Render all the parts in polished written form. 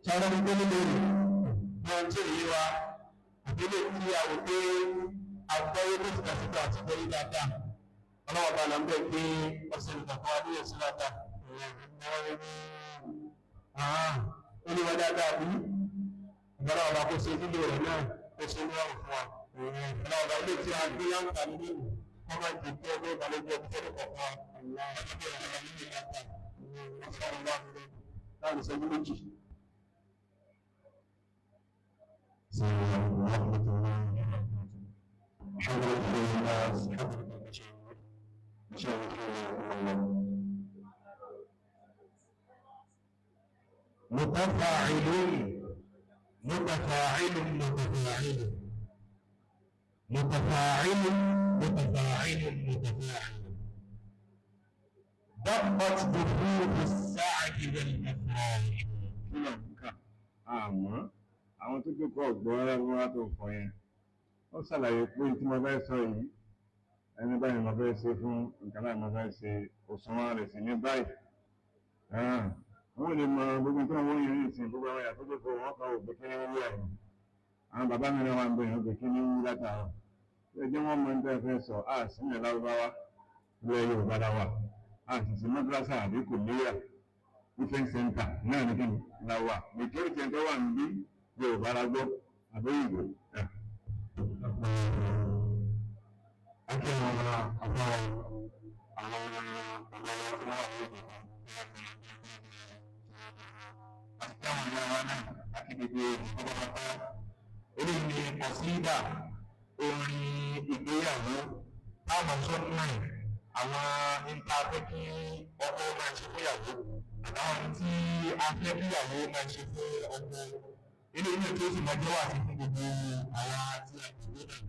sọ̀rọ̀ gbogbo lórí wọn tí èyí wa ìdílé tí a wò pé àgbọ́yé tó ti dàsíkò àti ìgbọ́yé dáadáa ọlọ́wọ́ bá lọ́n bẹ́ẹ̀ pé ọ̀sẹ̀ ìgbàkan wa níyẹn sí dáadáa olùwà dáadáa bí ìgbàlá ọba kó ṣe nílé rẹ̀ náà kó ṣe ní ọ̀rùn fún wa ọlọ́wọ́ bá ilé tí a gbé yáǹkà nínú wọ́n máa ń jẹ pé ọgbẹ́ ìbàlẹ́jọ́ ìfẹ́lẹ̀ kọ̀ọ̀kan láàrin ìṣẹ́jú méjì. متفاعلون متفاعل متفاعل متفاعل متفاعل متفاعل ضبط ظروف السعة والأفراح. àmọ́ àwọn tó jókòó ọ̀gbọ́n wá tó fọ yẹn ó ṣàlàyé pé tí mo fẹ́ sọ yìí ẹni báyìí mo fẹ́ ṣe fún nǹkan náà mo fẹ́ ṣe òṣùwọ̀n rẹ̀ sí ní báyìí wọ́n lè mọ gbogbo tí wọ́n yẹn ní ìsìn gbogbo àwọn ìyàtọ̀ tó kọ wọ́n kan òpè kí ní wúlò ẹ̀yìn àwọn bàbá mi náà wà ń bẹ̀rẹ̀ òpè kí ní wúlò látàrọ̀ ṣé jẹ́ wọ́n mọ ní tẹ́ fẹ́ sọ sílẹ̀ lárúbáwá lóyè Yorùbá láwà sì mọ́dúrásà àbí kò léyà ifẹ̀ sẹ́ńtà náà ní kíni láwà nítorí tẹ́ńtẹ́ wà ní Yorùbá lágbọ́ àbí ìgbò. Eléyìí ni kọ̀sídà orin ìgbéyàwó táwọn sọ́nà àwọn ìntàfẹ́ kí ọkọ máa ṣe fúnyàwó àtàwọn tí afẹ́ fúnyàwó máa ṣe fún ọkọ. Eléyìí tó sì máa jẹ́ wà sí fún gbogbo àwọn àti àgbègbè náà.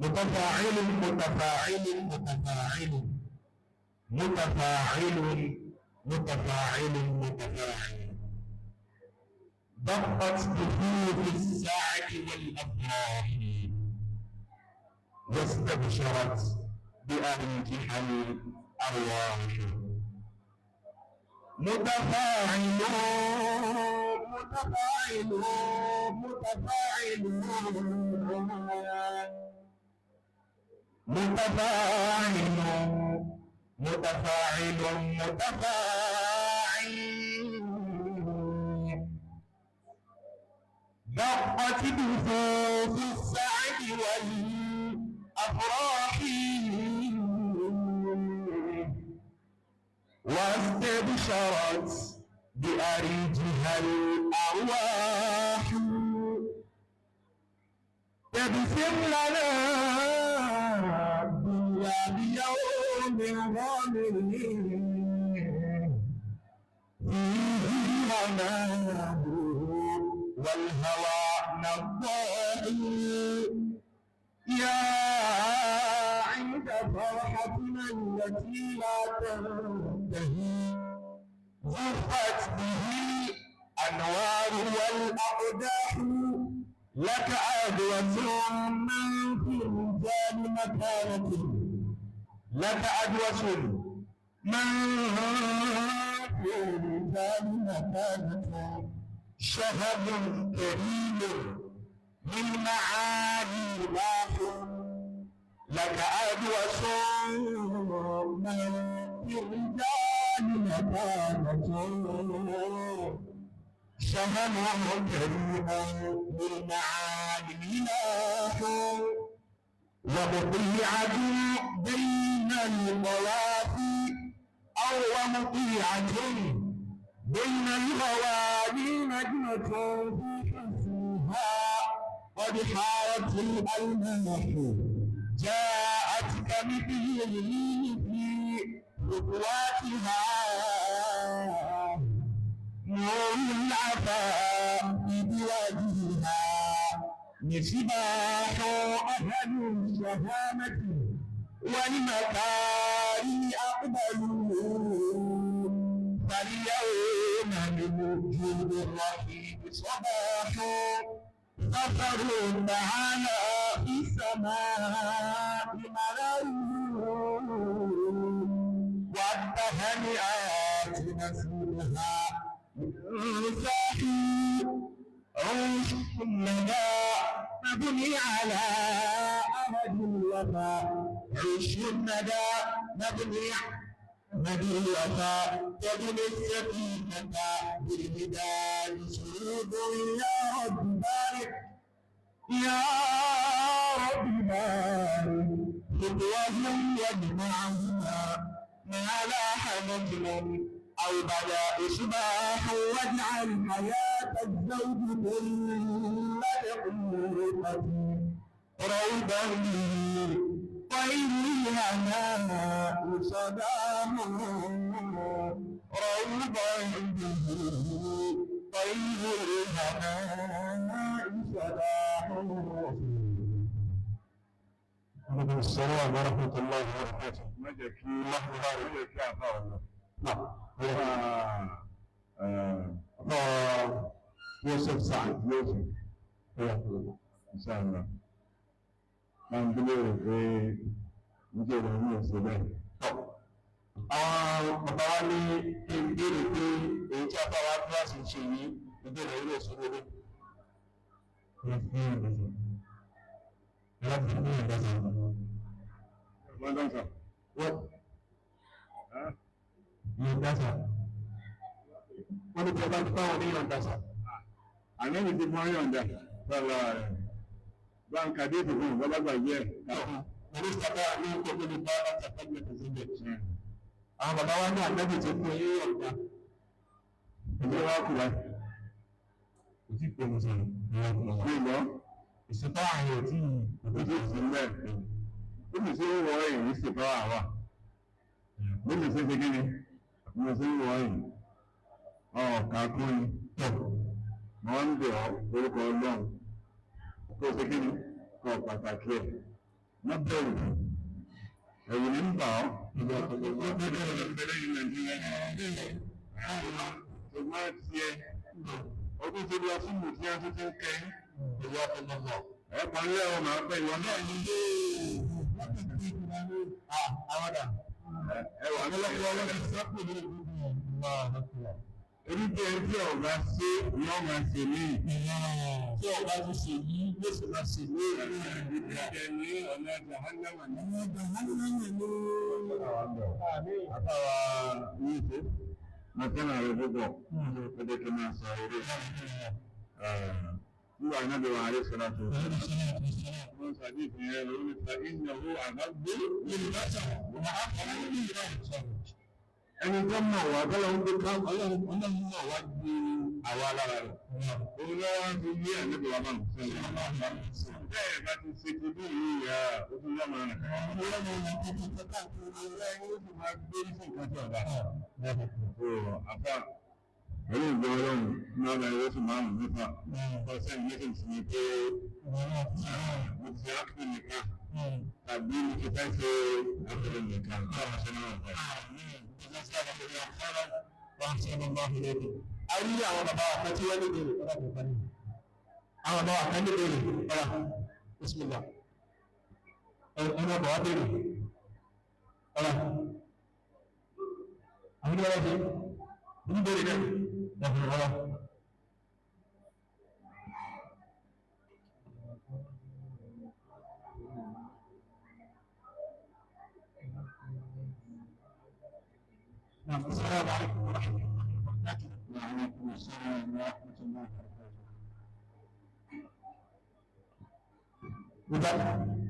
متفاعل متفاعل متفاعل متفاعل متفاعل متفاعل ضبط ظروف الساعة والأفراح واستبشرت بأرجح الأرواح متفاعل متفاعل متفاعل متفاعل متفاعل متفاعل دقت بثوث السعد والأفراح واستبشرت بأريجها الأرواح تبسم لنا الدنيا بيوم غامر فيه منام والهوى نضاحي يا عند فرحتنا التي لا تنتهي زفت به أنوار والأقداح لك أدوس من في الرجال مكانة لك أدوس من في الرجال مكانة شهد كريم للمعالي باح لك أدوس من في الرجال مكانة شهد كريم للمعالي باح ومطيعة بين القوافي أو مطيعة بين الغوالي نجمة في حسنها قد حارت الألماح جاءت كمثله في خطواتها نور العفاء بوجهها مصباح أهل الشهامة والمكارم أقبلوا فاليوم من وجود الرحيم صباح سفر معنا في السماء ملأوه والتهنئات نسلها من ساحي عيش الندى مبني على أهد الوفاء عيش الندى مبني الوفاء تبني السفينة بالهدى شهود يا رب بارك يا رب بارك خطوهم واجمعهما ما لاح نجم أو بدا إصباح واجعل حياة الزوج كل دقيقة روضا طير هناء صدام روضا طير هناء صدام. عليكم السلام ورحمة الله وبركاته. مجاكي الله يبارك. مجاكي عفا الله. نعم. يوسف سعد يوسف إن شاء الله. máa ń dúró pé níjẹ́ ìlú ní ọ̀sẹ̀ bẹ́ẹ̀. Àwọn bàbá wa ní kí n béèrè pé èyí tí a bá wa kíláàsì ń ṣe yìí ìbéèrè ilé ìṣòro lé. Wọ́n dáńsà. Wọ́n dáńsà. Wọ́n ní tí a bá ti báwọn ní ìyọ̀ǹdàṣà. Àná mi ti mọ́ yọ̀ǹda pẹ̀lú báńkà dé ìdìbò ìgbàlagbà yẹ. Mínísítà bá ní kókó ní bá láti àpẹẹrẹ tẹ̀síńdẹ̀. Àwọn bàbá wa ní àgbẹ̀bì ti fún yín ọ̀gá. Ẹgbẹ́ wa kù wá. Kò tí ì pé mo sọ̀rọ̀. Bí lọ. Ìṣèpá àwọn ò tí Ó ti sì ń bẹ̀. Ó sì ṣe ń wọ ẹ̀yìn ní ṣèpá àwa. Ó sì ṣe ṣe kí ni? Mo ṣe ń wọ ẹ̀yìn. Ọ̀ọ̀ka kún ni. Wọ́n ń bẹ̀ ọ́ orúkọ Ọlọ́run. Kó o ṣe kí ni? Kọ́ pàtàkì ẹ̀. Má bẹ̀rù. Ẹ̀rù ní ń bà ọ́. Ṣùgbọ́n tiẹ̀, ọdún tó lọ fún Mutiyah tó ti ń kẹ́ ìwà ọmọ. Ẹ parí ẹ̀rọ màá pẹ́ ìwọ náà ní ilé. àwọ̀dà. Ẹ wà ní lọ́pọ̀ ọlọ́dún sápò ní ìlú. Ebi tí ẹ tí ọ̀gá ṣe ni wọ́n máa ṣe mí. Tí ọ̀gá ti ṣe yìí ló sì máa ṣe mí. Ìdíje ní ọ̀nà Jahannama ní. Àtàwà ní ìfẹ́. Mo fẹ́ràn rẹ̀ púpọ̀. Ó jẹ́ kí n máa sọ eré. Nígbà náà bí wàá rí sọ́dọ̀ tó. Wọ́n ṣàdí ìfìyẹn lórí ta ìnáwó àgbàgbé nínú bàtà. Ẹni tó mọ̀ wá bọ́lá ń gbé ká ọlọ́run mọ̀ wá ju àwa lára rẹ̀. Òun lọ́wọ́ ń fi yé àlejò wa máa ń sọ. Bẹ́ẹ̀ bá ti ṣe ti bí ìlú ìyá ó tún yá máa rìn. Ọlọ́run ní títí tọ́ka tó ní ọlọ́run ó sì máa gbé ní fún nǹkan tí ọ̀dà. Àfà pẹ̀lú ìgbé ọlọ́run náà bá ẹ̀rọ sì máa ń nípa. Ọ̀sẹ̀ ìgbésẹ̀ ti ní pé mo ti ṣe ápùtù nìkan tàbí mo ti fẹ́ ṣe ápùtù nìkan. Báwo ṣe náà wọ̀? A rí àwọn bàbá wa kan tí wọ́n ní ìbéèrè ọ̀rọ̀ kò parí. Àwọn bàbá wa kan ní ìbéèrè ọ̀rọ̀ bismillah. Ẹni ọ̀bọ̀ wá béèrè ọ̀rọ̀. Àwọn ìdíwọ́ ṣe ní ìbéèrè náà lọ́kùnrin ọ̀rọ̀. السلام عليكم ورحمة الله وبركاته. وعليكم السلام ورحمة الله وبركاته.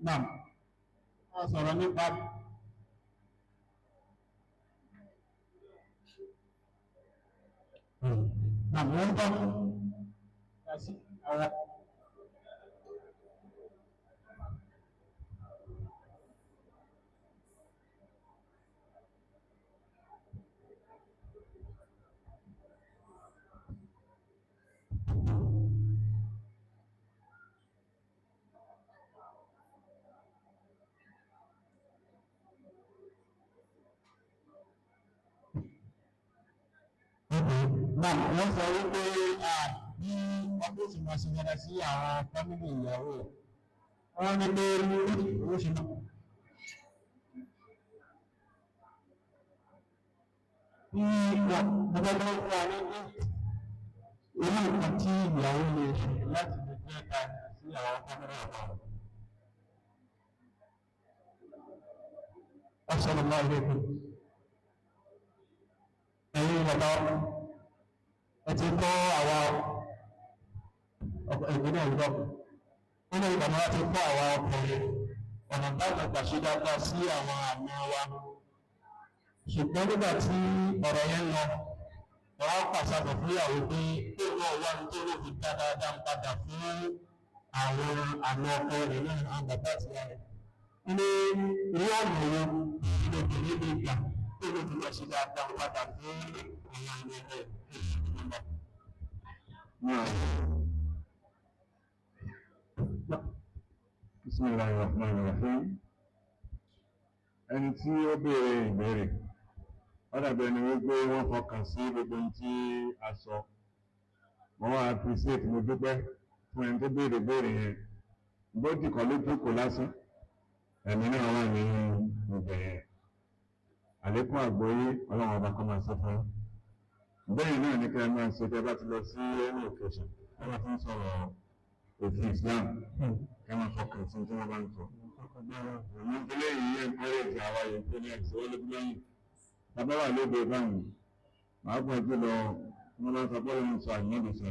Naam, sọ̀rọ̀ nípa naam wọ́n tọ́ àwọn náà wọ́n sọ wípé bí ọdún sì máa ṣe yára sí àwọn fámìlì ìyàwó wọ́n ní pé owó ṣe náà. bí wọ́n gbọ́dọ̀ fún wa ní irú nǹkan tí ìyàwó lè ṣe láti lè jẹ́ ká sí àwọn fámìlì àwọn. Assalamu alaikum. Ẹ̀yin bàbá ẹ ti kọ́ àwa ìpínlẹ̀ ìlú nínú ìbànú wa ti kọ́ àwa ọkùnrin ọ̀nà táwọn gbà ṣe dáadáa sí àwọn àna wa. Ṣùgbọ́n nígbà tí ọ̀rọ̀ yẹn lọ wọ́n á pàṣàbọ̀ fún ìyàwó pé kó náà wà ní tó lè fi dáadáa padà fún àwọn àna ọkọ rẹ̀ náà àwọn bàbá àti ìyá rẹ̀. Ní ilé ọ̀nà wo lóbìnrin lè gbà tó lè fi lọ sí dáadáa padà fún àwọn àna ọkọ rẹ̀. Bismillahirrahmanirrahim. Ẹni tí ó béèrè ìbéèrè ó dàbí ẹni wípé wọ́n fọkàn sí gbogbo ohun tí a sọ. Mo wá appreciate, mo dúpẹ́ fún ẹni tó béèrè béèrè yẹn. Bódì kan ló jókòó lásán, ẹ̀mí náà wà ní ibẹ̀ yẹn. Àlékún àgbọ́yé ọlọ́run ọba kan máa ṣe fún un. Bẹ́ẹ̀ náà ní kí ẹ máa ṣe tẹ́ bá ti lọ sí ẹni occasion tí wọ́n ti ń sọ̀rọ̀ òfin Islam kí wọ́n fọkàn sí tí wọ́n bá ń sọ. Àwọn ìpínlẹ̀ yìí yẹn kọ́rẹ́ ìjà àwa yẹn tó ní ẹ̀sìn wọlé bí lọ́yìn. Bàbá wà lóde báyìí, màá pọ̀ jùlọ wọ́n máa ń sọ pé òun sọ àyìnbó sọ.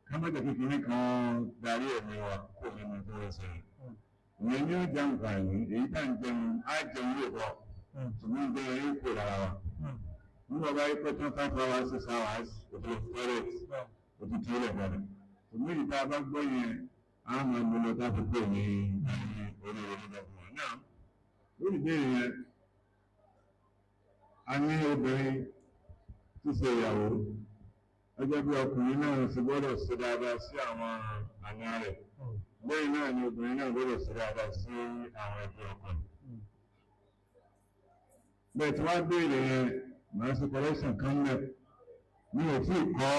Ká má jẹ́ kékeré kan darí ẹ̀mí wa kó nínú tó rẹ̀ sẹ́yìn. Ìyẹn ní ó jẹun kàní, èyí tá ń jẹun, á jẹun lè bọ̀. Ṣùgbọ́n jẹun yóò kó lára wa. Nígbà bá yí pé 25 hours 6 hours òtún toilet òtún toilet bẹ̀rẹ̀. Ṣùgbọ́n èyí tá a bá gbọ́ yẹn, á máa ń lọ tá a fi pè ní orí orílẹ̀ fún wa. Náà, lórí ìbéèrè yẹn, a ní obìnrin tí ṣe ìyàwó. Gẹ́gẹ́ bí ọkùnrin náà ṣe gbọ́dọ̀ ṣe dáadáa sí àwọn àna rẹ̀. Bẹ́ẹ̀ náà ni obìnrin náà gbọ́dọ̀ ṣe dáadáa sí àwọn ẹbí ọkùnrin. Bẹ́ẹ̀ tí wọ́n béèrè yẹn, màá ṣe correction kan mẹ́. Mi ò tí ì kọ́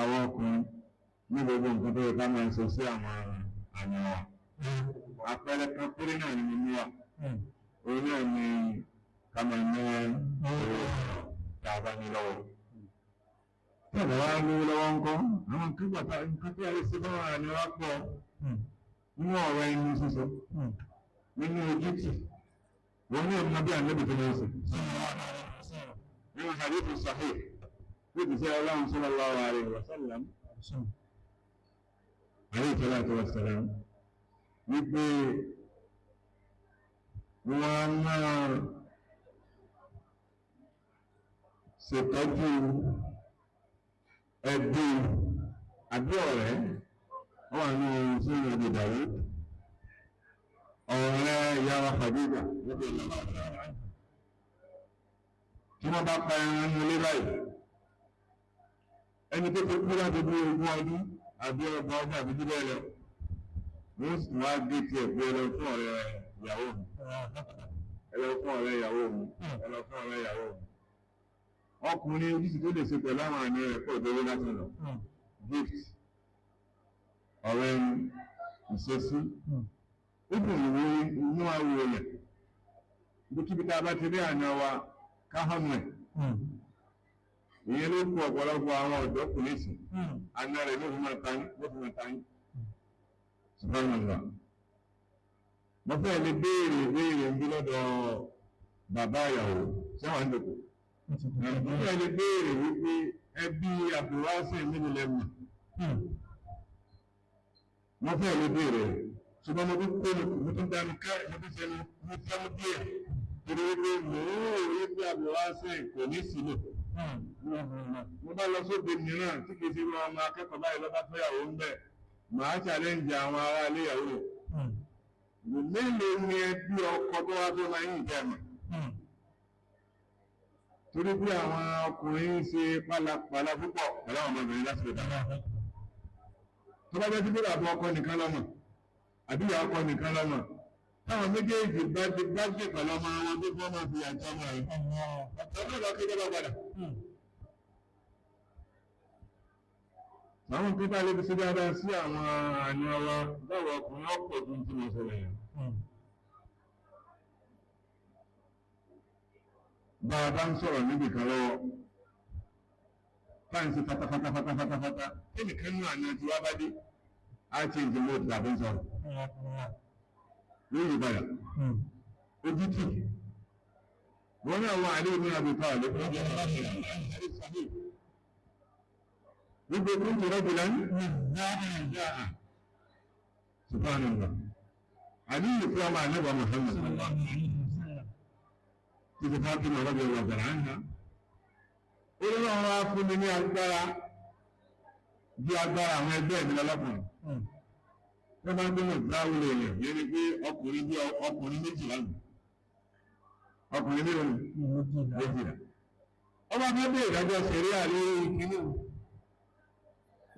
àwọn ọkùnrin ní gbogbo nǹkan tó yẹ ká máa ṣe sí àwọn àna wa. Àpẹẹrẹ kan péré náà ni mo ní wà. Orí náà ni ká máa ná owó tá a bá ní lọ́wọ́. Tí ọ̀dọ̀ wa ní lọ́wọ́ ń kọ́, àwọn nǹkan tí a lè ṣe bá wà ní wá pọ̀ nínú ọ̀rọ̀ ẹni sísọ, nínú ojútì, wọ́n ní ọmọ bí ànábì tó máa ń sọ. Nínú hadithu sahih, bí ti ṣe Ọlọ́run sallallahu alaihi wa sallam, alayhi salatu wa salam, wípé wọ́n máa ṣètọ́jú ẹbí àbí ọ̀rẹ́ wọ́n wà ní ohun tí ó lè dàrú. Ọ̀rẹ́ ìyá wa Khadija níbi ìlànà tí wọ́n bá pa ẹran ní ilé báyìí, ẹni tó ti kú láti bí 20 ọdún àbí 30 ọdún àbí jù bẹ́ẹ̀ lọ, wọ́n sì wá gé tiẹ̀ pé ẹ lọ fún ọ̀rẹ́ ìyàwó mi, ẹ lọ fún ọ̀rẹ́ ìyàwó mi, ẹ lọ fún ọ̀rẹ́ ìyàwó mi. Ọkùnrin ojúṣe tó lè ṣe pẹ̀lú àwọn àna rẹ̀ pọ̀ tó wé láti lọ. Gift, ọ̀rẹ́ ìṣesí, ó dùn ìwé inú àwọ̀ rẹ̀. Ibikíbi tá a bá ti rí àna wa káhánù ẹ̀. Ìyẹn ló kú ọ̀pọ̀lọpọ̀ àwọn ọ̀dọ́kùnrin sí. Àna rẹ̀ ló fi máa tayín, ló fi máa tayín. Subhanallah. Mo fẹ́ lè béèrè ìbéèrè ń bí lọ́dọ̀ bàbá ìyàwó, sẹ́wọ̀n ń dòkó. Mo fẹ́ lè béèrè wípé ẹbí Abdul nínú lẹ́mù. Mo fẹ́ lè béèrè rẹ̀, ṣùgbọ́n mo tún kó mo tún dánú ká mo tún sẹ́nu mo sẹ́nu díẹ̀. Torí wípé mo ń rò wípé Abdul kò ní sílò. Mo bá lọ sóde mìíràn tí kìí ṣe wọn ọmọ akẹ́kọ̀ọ́ báyìí lọ́ba fẹ́yàwó ń bẹ̀. Màá challenge àwọn ará ilé ìyàwó rẹ̀. Mélòó ni ẹbí ọkọ tó wá tó máa ń yìn jẹ́ mọ̀? Torí pé àwọn ọkùnrin ń ṣe pálapàla púpọ̀ pẹ̀lú àwọn ọmọbìnrin láti lè dáná. Tó bá jẹ́ sí pé bàbá ọkọ nìkan lọ́mọ, àbí ìyá ọkọ nìkan lọ́mọ, táwọn méjèèjì bá gbé pẹ̀lú ọmọ wọn tó fọ́ máa fi àjọ ọmọ rẹ̀. Ọjọ́ ìlọ kí ló padà. Àwọn tó bá lè fi ṣe dáadáa sí àwọn àna wa báwo ọkùnrin ọ̀pọ̀ tó ń tí mo sọ lẹ́yìn. bá a bá ń sọ̀rọ̀ níbi kan lọ́wọ́ fáǹsì fatafata kí nìkan náà ní ọtí wá bá dé á ti ń jẹ́ mọ́tò tàbí sọ̀rọ̀ lórí ìbàdàn ojú tì wọ́n náà wọ́n àlẹ́ ìlú àbúkọ́ àlẹ́ fún ọjọ́ gbogbo kúntù rọ́bìlá ní dáa subhanallah àdíyè fún ọmọ àlẹ́bà Muhammad ti fi Fatima rọ́bì ọ̀rọ̀ ọ̀gbẹ̀rẹ̀ àńhà ó lọ́wọ́ wá fún mi ní agbára bí agbára àwọn ẹgbẹ́ mi lọ́lọ́kùnrin wọ́n bá gbé wọn dáwọlé èèyàn yẹn ni pé ọkùnrin bí ọkùnrin méjìlá nù ọkùnrin méjìlá ọba fẹ́ bí ìdájọ́ sẹ̀rí àlẹ́ ìkíní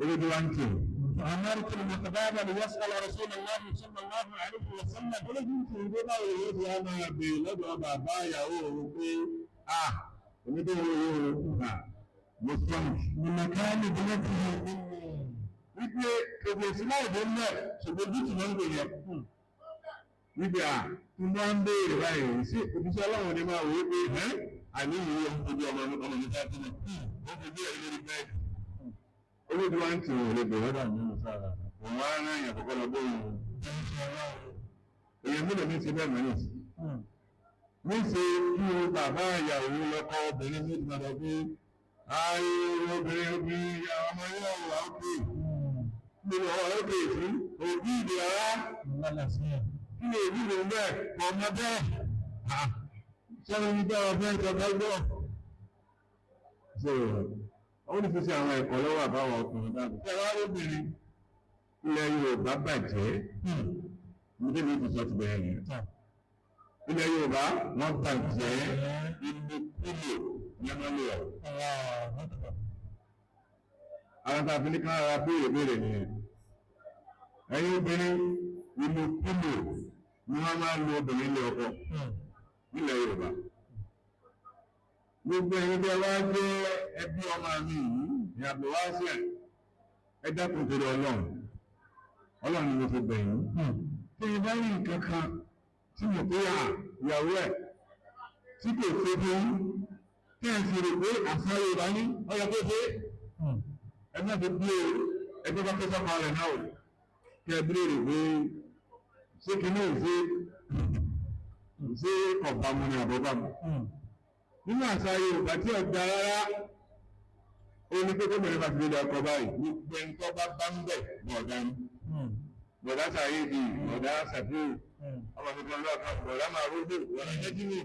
olójú wa ń tẹ̀. فأمرت المتبادل ليسأل رسول الله صلى الله عليه وسلم olójú ń tẹ̀ ìdó báwo yóò fi á máa bè lọ́dọ̀ bàbá ìyàwó òun pé onídé wo mo strong. بمكان ابنته wípé èdè ìsìnlẹ̀ èdè ńlẹ̀ ṣùgbọ́n ojú tì máa ń gbèyàn. wípé tí wọ́n ń béèrè báyìí sí òbíṣẹ́ ọlọ́run ni máa wò ó pé àní ìwé ojú ọmọ mi ká tó náà wọ́n fi bí ẹ̀rí lórí bẹ́ẹ̀dì. olójú wa ń tì wọ́n lè bẹ̀rẹ̀ dà nínú sára òun á rán èèyàn kọ́kọ́ lọ bóyá èèyàn mélòó ní ti bẹ́ẹ̀ mẹ́rin sí. ní ṣe kí o bàbá ìyàwó lọ́kọ́ obìnrin ní ìdúnadà pé ayé obìnrin ọmọ yóò wà ókè nínú ọ̀rọ̀ ókè sí òbí ìdè ara kí ni èbí ìdè bẹ́ẹ̀ ọmọ bẹ́ẹ̀ sọ́nà ní bẹ́ẹ̀ ọ̀fẹ́ ìjọba gbọ́. ó ní fi ṣe àwọn ẹ̀kọ́ lọ́wọ́ àbáwọn ọkùnrin dáàbò tí àwọn obìnrin ilẹ̀ Yorùbá bàjẹ́ níbi ní ìfisọ́ ti bẹ̀rẹ̀ yẹn. ilẹ̀ Yorùbá wọ́n bàjẹ́ ibi kúlò yẹmọ́lẹ̀ ọ̀. àwọn tàbí ní ká ara béèrè nìyẹn. ẹ̀yin obìnrin ibi kúlò ni wọ́n máa ń lo obìnrin ilé ọkọ nílẹ̀ Yorùbá. gbogbo ẹni bí ẹ wá jẹ́ ẹbí ọmọ mi yìí ní Abdul Wasih ẹ dákun torí Ọlọ́run ni mo fi bẹ̀yìn. tí ẹ bá rí nǹkan kan tí mo pé ìyàwó ẹ̀ tí kò ṣe fún kí ẹ sì rò pé àṣà Yorùbá ní ọyọ tó ṣe ẹ má fi bí ẹgbẹ́ bá kẹsàn án rẹ̀ náà o kí ẹ bí rè pé ṣé kí ní ṣe ọ̀bámu ni àbọ̀bámu. nínú àṣà Yorùbá tí ọ̀dà rárá ó ní pé gómìnà bá ti lè ọkọ̀ báyìí gbogbo ẹni tó bá bá ń bẹ̀ bọ̀dá ni bọ̀dá sàyéèdì bọ̀dá sàfíù ọmọ tuntun lọ́ọ̀kan bọ̀dá màrúdù bọ̀dá jẹ́jìnì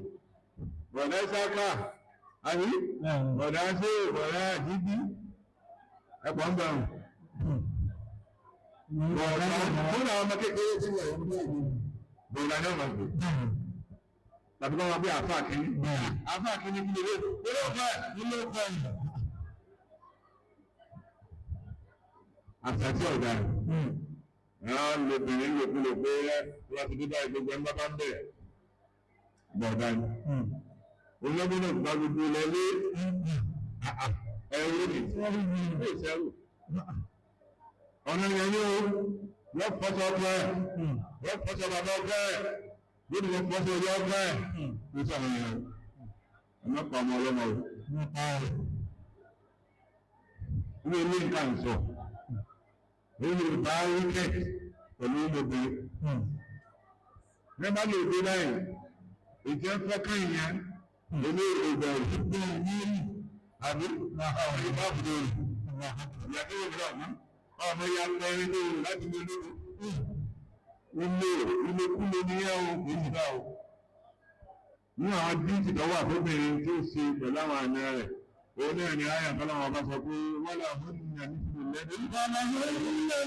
bọ̀dá ìsáká àbí bọ̀dá ṣe bọ̀dá jíjí ẹ̀pọ̀ ń bẹ̀rù bọ̀dá fún àwọn ọmọ kékeré tí wọ́n ń bẹ̀rù bọ̀dá náà máa gbé tàbí kọ́ wọn bí àfáà kìíní kí lè lé ọ̀fẹ́ àṣà tí ọ̀gá rẹ̀ lóbìnrin lòkulò pé láti dídá ìgbogbo ẹgbẹ́ bá ń bẹ̀rẹ̀ bọ̀dá ni ológun náà gba gbogbo lọlé ẹ̀rọ ní ìṣẹ́rù ọ̀nà ìyẹn ní o wọ́n fọ́sọ ọkọ̀ ẹ̀ wọ́n fọ́sọ bàbá ọkọ̀ ẹ̀ lórí wọ́n fọ́sọ orí ọkọ̀ ẹ̀ ló sọ̀rọ̀ yẹn ọmọ pa ọmọ ọlọ́mọ o ní ilé nǹkan sọ lórí ìbá wíkẹ̀ pẹ̀lú obìnrin nígbà lè dé láì ìjẹ́ fẹ́kàn yẹn ilé ìgbà ìdúgbò yìí àbí ìbá àbúrò ìyàtọ̀ ìbúra ọmọ ya pẹ́rin ní òun láti lè lóko ilé kúlé ní ẹ̀hún kò sí bá o ní àwọn díìtì tó wà fóbìnrin tí ó ṣe pẹ̀lú àwọn àna rẹ̀ òun náà ni àyà kan láwọn ọba sọ pé wọ́n là hún ní àníkùn lẹ́bí. فلهن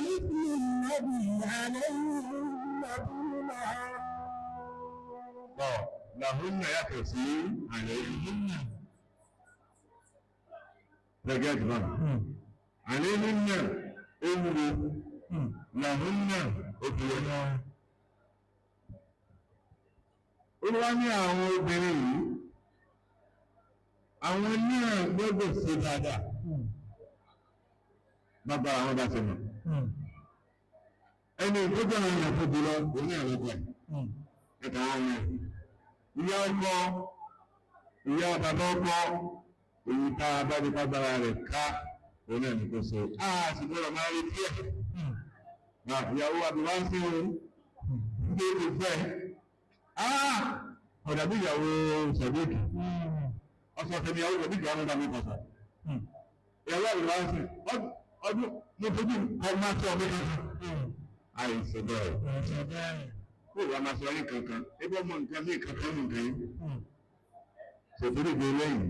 مثل الذي عليهن làhúnnà yàtọ̀ sí àlẹ́yìnà gẹ́gẹ́ jùlọ àlẹ́yìnà ewúro làhúnnà òkèèrè olúwa ní àwọn obìnrin yìí àwọn náà gbọ́dọ̀ ṣe dáadáa bàbá àwọn bá ṣe mọ̀ ẹni tó jẹ́ àwọn èèyàn tó jùlọ òní àwọn ọkọ̀ ẹ̀ta wọn rẹ̀ ìyá ọkọ ìyá bàbá ọkọ èyí tá a bá di pàgbára rẹ̀ ká òun náà ní kò ṣe sì gbọ́dọ̀ máa rí díẹ̀ ìyàwó àbúrò ń sìn ń gbé ìfẹ́ ọ̀dà bí ìyàwó sọ̀dọ́kì ọ̀sọ̀ tẹ̀lé ìyàwó sọ̀dọ́kì ọ̀nà ìdàmú kọ̀sọ̀ ìyàwó àbúrò ń sìn ọdún ní fojú ọmọ àti ọmọ kankan àìsàn bẹ́ẹ̀ kó ìwà máa sọ ayé kankan ebi ọmọ nǹkan bí kankan nǹkan yìí ṣètò ìgbé lẹ́yìn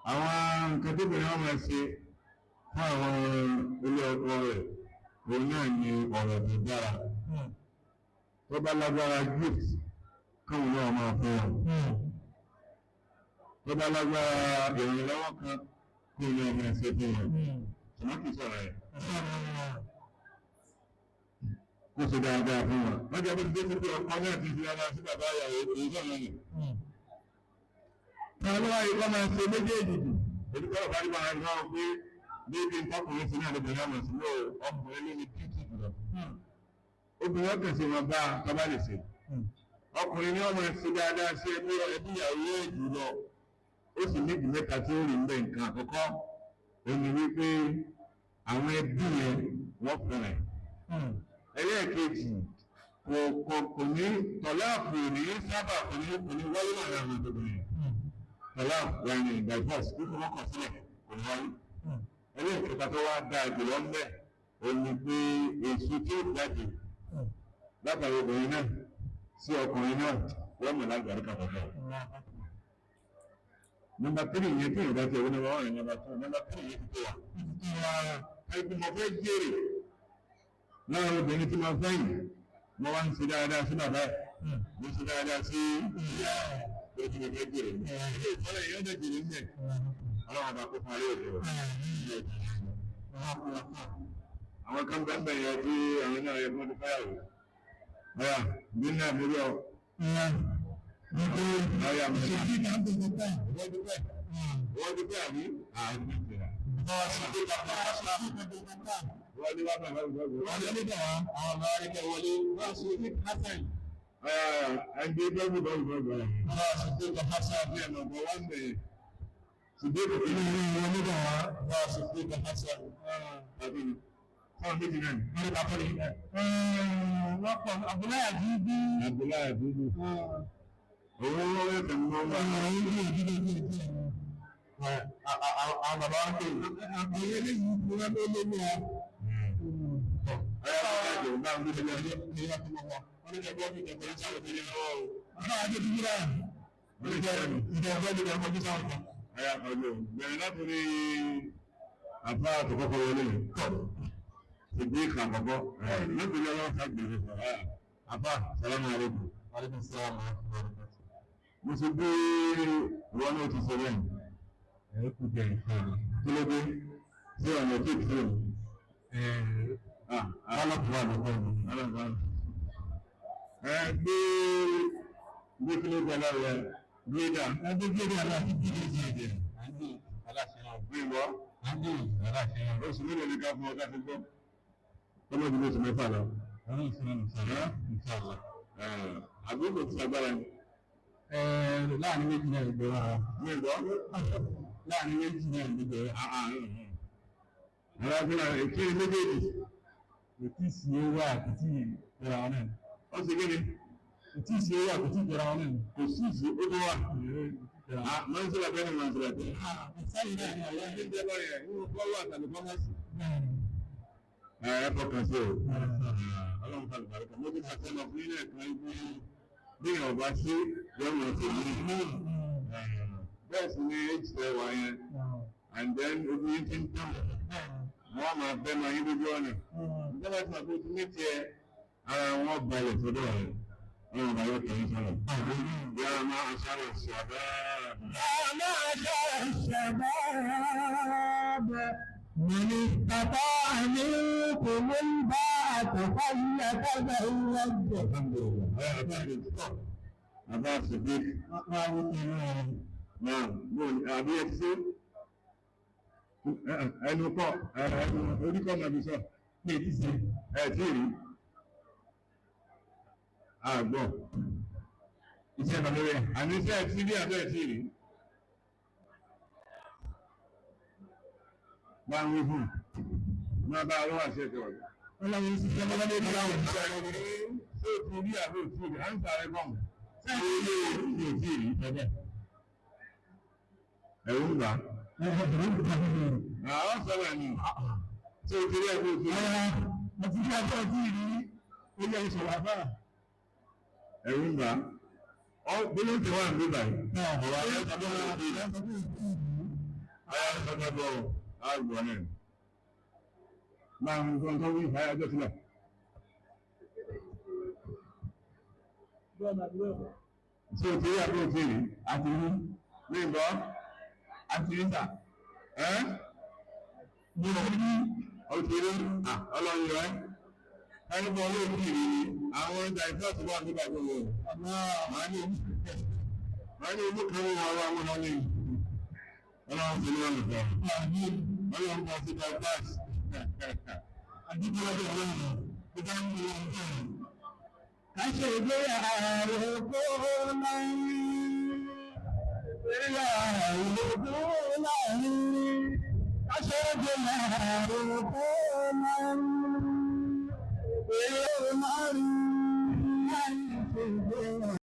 àwọn nǹkan tó bẹ̀rẹ̀ wọn máa ṣe fún àwọn ilé ọkọ rẹ̀ òun náà ni ọ̀rọ̀ tó dára tó bá lágbára gift káwọn náà máa fún wọn tó bá lágbára ìrànlọ́wọ́ kan kó ní ọmọ ẹsẹ̀ fún wọn ṣùgbọ́n kì í sọ̀rọ̀ ẹ̀ kó ṣe dáadáa fún wọn wọ́n jẹ́ bó ti dé sí pé ọkọ náà ti fi dáadáa sí bàbá ìyàwó èyí sọ̀rọ̀ yẹn táwọn ló wáyé kọ́ máa ṣe méjèèjì jù èdè kọ́ ọ̀bá nípa àwọn ọmọ pé déédéé tọkùnrin sí náà lè bẹ̀rẹ̀ àmọ̀ sí ní ọkùnrin ló ní bíútì jùlọ obìnrin ọkàn sí wọn bá tọ́ba lè ṣe ọkùnrin ní ọmọ ẹ̀sìn dáadáa sí ẹbí ìyàwó ẹ̀ jùlọ ó sì méjì mẹ́ta tí ó rí níbẹ̀ nǹkan àkọ́kọ́ òní wípé àwọn ẹbí yẹn wọ́n fẹ́rẹ̀ ẹlẹ́ẹ̀kejì kò ní tọ́láàpù ní sábà kò ní wáyé láàrin àwọn obìnrin tọ́láàpù ẹni divorce kíkọ́ wọ́n kọ̀ sílẹ̀ kò ní wáyé ẹlẹ́ẹ̀kẹta tó wá dáa jùlọ ń bẹ̀ òní pé èso tí ó jáde látàrí obìnrin náà sí ọkùnrin náà wọ́n mọ̀ lágbàrí kàkọ́kọ́. Nọ́mbà 3 yẹn tí ìrọ̀dá ti ẹ̀wọ́n nọ́mbà 1 nọ́mbà 2 nọ́mbà 3 yẹn ti tó wà. Ẹgbẹ́ mo fẹ́ jèrè láàrin obìnrin tí mo fẹ́ yìí mo wá ń ṣe dáadáa sí bàbá ẹ̀ mo ṣe dáadáa sí ìyá ẹ̀ tí mo fẹ́ jèrè. Ilé ìfọ́lẹ̀ yẹn ọ̀dọ̀ jèrè ń bẹ̀. Ọlọ́run bá kó parí òjò. Àwọn kan bẹ́ẹ̀ bẹ́ẹ̀ yẹ kí àwọn náà yẹ kí wọ́n ti fẹ́yàwó. Ọ̀yà bí náà mi rí ọ. Ọ̀yà mi ṣe kí náà bẹ̀rẹ̀ bẹ́ẹ̀ wọ́n ti bẹ́ẹ̀. Wọ́n ti bẹ́ẹ̀ àbí? Àwọn ti bẹ́ẹ̀. Wọ́n ní wá bàbá ìgbà gbọ́. Wọ́n ní bàbá àwọn ọmọ rẹ̀ kẹ́ wọlé wọ́n ṣe ní Hasan. Ẹgbẹ́ gbẹ́gbẹ́ bá ìgbà gbọ́. Wọ́n ṣe tó kọ Hasan bí ẹ̀nà ọ̀gbọ́n wá ń bẹ̀rẹ̀. Ṣùgbọ́n kò ní wọ́n ní bàbá wọ́n ṣe tó kọ Hasan. Wọ́n méjì náà wọ́n ní bàbá rẹ̀. Wọ́n pọ̀ Abdullahi Abibu. Abdullahi Abibu. Owó wọ́n yẹ kẹ́ mọ́ wọn. Àwọn bàbá wọn pè é. Àwọn eléyìí ni wọ́n lé lé ní ọ. Ọ̀yá bàbá ìjọba bá ń gbé lé ní ìyá tó wọ́n. Wọ́n ní ẹgbẹ́ mi ìjọba ń sáré nílé lọ́wọ́ o. Bàbá àti ìdílé rẹ̀. Wọ́n ní ìjọba ń gbé ọmọ bí sáwọn kan. Ọ̀yá pẹ̀lú bẹ̀rẹ̀ láti rí àbá àtọ̀kọ́kọ́ wọlé yìí. Ìgbé ìkà àkọ́kọ́. Nítorí ọlọ́run ká gbèrè sọ̀rọ̀. Àbá sàlámù alaykum. Alaykum salaam. Mo ti gbé ìwọ náà ti sọ bẹ́ẹ̀. Ẹ kú jẹ ìfẹ́ mi. Kí ló dé? Sí ọ̀nà tí ìfẹ́ mi. Alákùnrin àlùkò mi. Alákùnrin. Gbé kí ló gbẹ lọ́wọ́ ẹ? Gbéda. Gbé gbéda láti kí ló ṣe èdè. Àndì aláṣẹ́yàn. Gbé ìwọ́. Àndì aláṣẹ́yàn. Oṣù mélòó ni ká fún ọjà tó gbọ́? Ọlọ́dún ló ti mẹ́fà lọ. Ọlọ́run ti mẹ́nu sọ̀rọ̀. Ìṣàlá. Àgbékò ti agbára ni. Láàrin méjì náà ìgbéra. Gbé ìgbọ́. Láàrin méjì náà ìgbéra. Arábìnrin èké méjèèjì. Kò tí ì sí owó àkùtì ìgbéra wọn náà. Ó ṣe kéde. Kò tí ì sí owó àkùtì ìgbéra wọn náà. Kò sí ìsí ó tó wà. Máa ń sọ̀rọ̀ bẹ́ẹ̀ ni máa ń sọ̀rọ̀ bẹ́ẹ̀. Sáyìn náà ni àwọn ẹgbẹ́ jẹ́ lọ́rẹ̀ ẹ̀ nínú kọ́wọ́ àtàlù kọ́mọ́sì. Ẹ fọkàn sí o. Ọlọ́run kan lùbàrẹ́ kan. Mo ti pàṣẹ lọ fún ilé ẹ̀ka ibi bí ọba sí yọ̀wọ̀ sí mi. Bẹ́ẹ̀ sì ni HCL wà yẹn. And then obìnrin ti ń tàn. Wọ́n máa bẹ́ máa yín lójú ọ̀nà. Ìjọba ti máa bó ti ní tiẹ̀ ara wọn balẹ̀ sọ́dọ̀ rẹ̀. Ọlọ́run bá yọ kẹ́yìn sọ̀rọ̀. Yá máa ṣàrò ṣàbá. Yá máa ṣàrò ṣàbá. من استطاع منكم الباءة فليتزوج. الحمد لله. أبا صديق. نعم. أبي يكسر. ẹnu kọ oríkọ nàbí sọ pé tí sí tí rí àgbọ̀ iṣẹ́ kan lórí ẹ̀ àní iṣẹ́ tí bí abẹ́ tí rí bá ń wí fún máa bá ọlọ́wọ́ àṣẹ ẹ̀kọ́ rẹ̀. wọ́n lọ́wọ́ ní sísẹ́ lọ́wọ́ ní ìlú àwọn ìṣẹ́ rẹ̀ ní ṣé o ti rí àbẹ́ òtí rí à ń sáré bọ̀ ṣé o lè rí òtí rí ẹ̀bẹ̀. ẹ̀rù ń bà àwọn sọ̀rọ̀ ni ṣé o ti rí àbẹ́ òtí rí. mo ti rí àbẹ́ òtí rí ilé ìṣòwò àbá. ẹ̀rù ń bà gbólóhùn tí wọ́n ń gbé báyìí. ọ̀rọ̀ ayé sọ́dọ̀ àgbọ̀ náà máa ń gbọ́n tó wí ìfáyà ọjọ́ sílẹ̀. ṣé o ti rí àbí o ti rí àti rí ní ìbọn àti rí sà mo rí o ti rí ọlọ́run rẹ ẹni bọ́ ló ti rí àwọn ọjà ìfọ́sí wà nígbà tó wọ̀ máa ní ìlú kan ní àwọn àwọn ọmọ ní ọlọ́run ti ní ọ̀nà kan ọlọ́run kan ti gba gas àdúgbò ọdún ọlọ́run tó bá ń mú wọn bọ̀. ká ṣe ìgbéyàwó kó láyé ìgbéyàwó kó láyé ká ṣe ìgbéyàwó kó láyé ìgbéyàwó láyé.